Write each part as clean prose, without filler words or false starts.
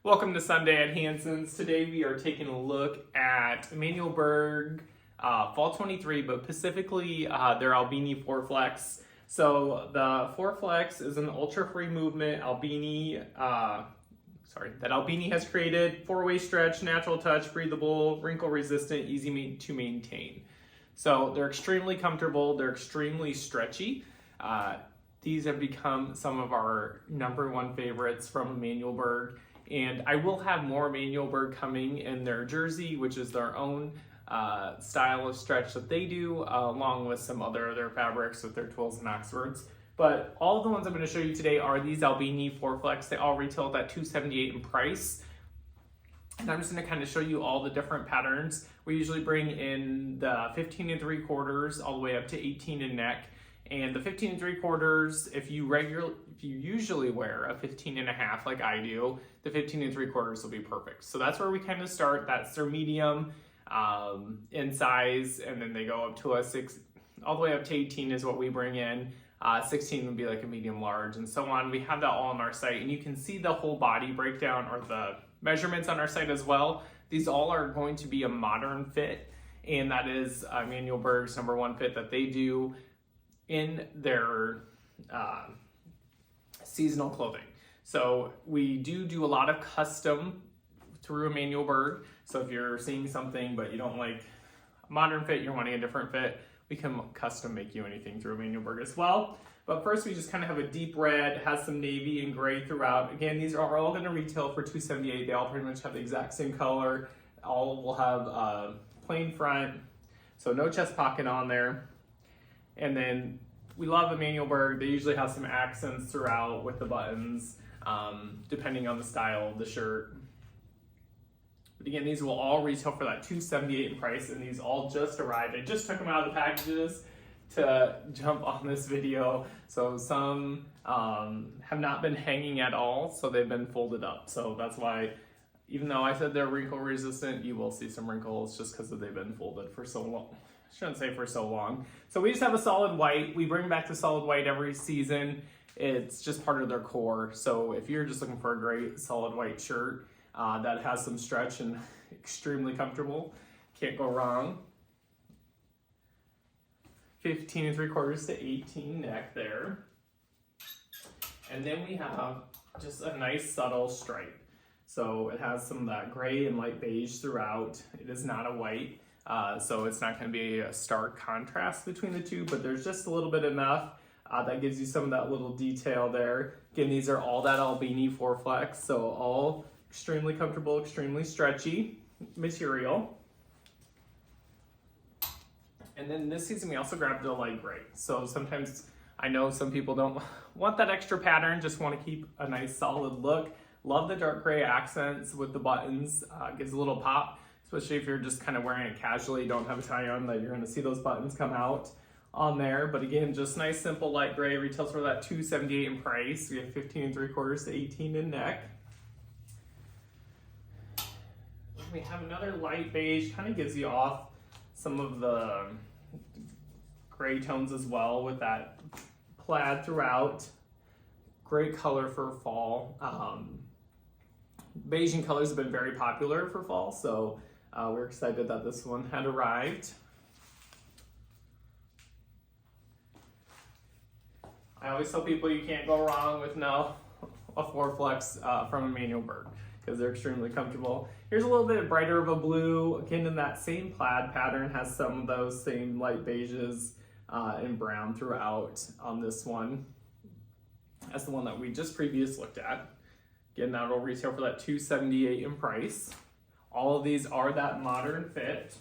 Welcome to Sunday at Hanson's. Today we are taking a look at Emanuel Berg Fall 23, but specifically their Albini 4Flex. So the 4Flex is an ultra-free movement Albini, that Albini has created. 4-way stretch, natural touch, breathable, wrinkle resistant, easy to maintain. So they're extremely comfortable, they're extremely stretchy. These have become some of our #1 favorites from Emanuel Berg. And I will have more Emanuel Berg coming in their jersey, which is their own style of stretch that they do, along with some other of their fabrics with their Twills and Oxfords. But all of the ones I'm going to show you today are these Albini 4Flex. They all retail at $278 in price. And I'm just going to kind of show you all the different patterns. We usually bring in the 15 3/4 all the way up to 18 in neck. And the 15 3/4, if you usually wear a 15.5 like I do, the 15 3/4 will be perfect. So that's where we kind of start. That's their medium in size, and then they go up to a 6, all the way up to 18 is what we bring in. 16 would be like a medium large, and so on. We have that all on our site, and you can see the whole body breakdown or the measurements on our site as well. These all are going to be a modern fit, and that is Emanuel Berg's #1 fit that they do in their seasonal clothing. So we do a lot of custom through Emanuel Berg. So if you're seeing something but you don't like a modern fit, you're wanting a different fit, we can custom make you anything through Emanuel Berg as well. But first we just kind of have a deep red, has some navy and gray throughout. Again, these are all going to retail for $278. They all pretty much have the exact same color. All will have plain front, so no chest pocket on there. And then we love Emanuel Berg. They usually have some accents throughout with the buttons, depending on the style of the shirt. But again, these will all retail for that $278 in price, and these all just arrived. I just took them out of the packages to jump on this video. So some have not been hanging at all, so they've been folded up. So that's why, even though I said they're wrinkle resistant, you will see some wrinkles just because they've been folded for so long. Shouldn't say for so long. So we just have a solid white. We bring back the solid white every season. It's just part of their core. So if you're just looking for a great solid white shirt that has some stretch and extremely comfortable, can't go wrong. 15 3/4 to 18 neck there. And then we have just a nice subtle stripe. So it has some of that gray and light beige throughout. It is not a white. So it's not going to be a stark contrast between the two, but there's just a little bit enough that gives you some of that little detail there. Again, these are all that Albini 4Flex, so all extremely comfortable, extremely stretchy material. And then this season we also grabbed a light gray. So sometimes I know some people don't want that extra pattern, just want to keep a nice solid look. Love the dark gray accents with the buttons, gives a little pop. Especially if you're just kind of wearing it casually, don't have a tie on, that you're going to see those buttons come out on there. But again, just nice, simple, light gray. Retails for that $278 in price. We have 15 3/4 to 18 in neck. We have another light beige, kind of gives you off some of the gray tones as well with that plaid throughout. Great color for fall. Beige and colors have been very popular for fall, so we're excited that this one had arrived. I always tell people you can't go wrong with a 4Flex from Emanuel Berg because they're extremely comfortable. Here's a little bit brighter of a blue, again in that same plaid pattern, has some of those same light beiges and brown throughout on this one. That's the one that we just previously looked at. Again, that'll retail for that $278 in price. All of these are that modern fit.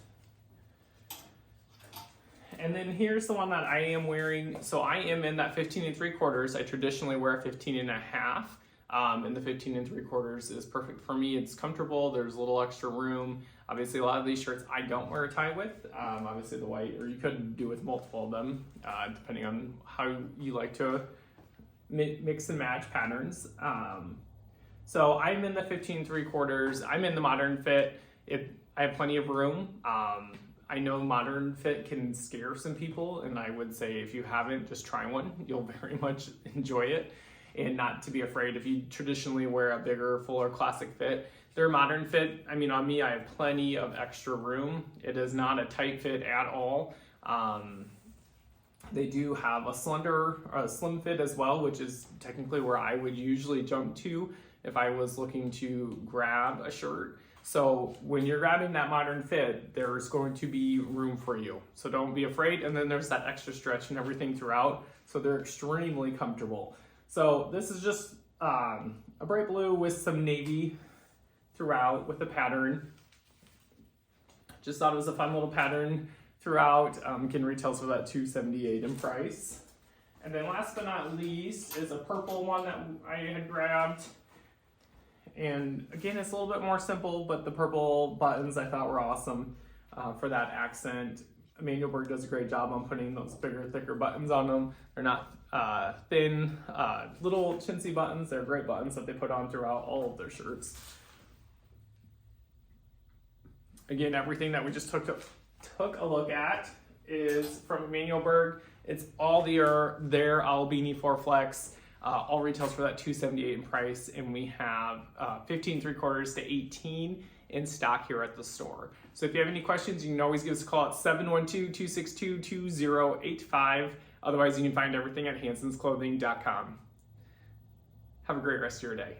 And then here's the one that I am wearing. So I am in that 15 3/4. I traditionally wear a 15.5. And the 15 3/4 is perfect for me. It's comfortable. There's a little extra room. Obviously, a lot of these shirts I don't wear a tie with. Obviously the white, or you could do with multiple of them, depending on how you like to mix and match patterns. So I'm in the 15 3/4. I'm in the modern fit. I have plenty of room. I know modern fit can scare some people, and I would say if you haven't, just try one. You'll very much enjoy it. and not to be afraid if you traditionally wear a bigger, fuller classic fit. Their modern fit, I mean, on me, I have plenty of extra room. It is not a tight fit at all. They do have a slim fit as well, which is technically where I would usually jump to if I was looking to grab a shirt. So when you're grabbing that modern fit, there's going to be room for you. So don't be afraid. And then there's that extra stretch and everything throughout. So they're extremely comfortable. So this is just a bright blue with some navy throughout with the pattern. Just thought it was a fun little pattern throughout. Can retails for that $278 in price. And then last but not least is a purple one that I had grabbed. And again, it's a little bit more simple, but the purple buttons I thought were awesome for that accent. Emanuel Berg does a great job on putting those bigger, thicker buttons on them. They're not thin, little chintzy buttons. They're great buttons that they put on throughout all of their shirts. Again, everything that we just took a look at is from Emanuel Berg. It's all their Albini 4Flex. All retails for that $278 in price, and we have 15 3/4 to 18 in stock here at the store. So if you have any questions, you can always give us a call at 712-262-2085. Otherwise, you can find everything at hansonsclothing.com. Have a great rest of your day.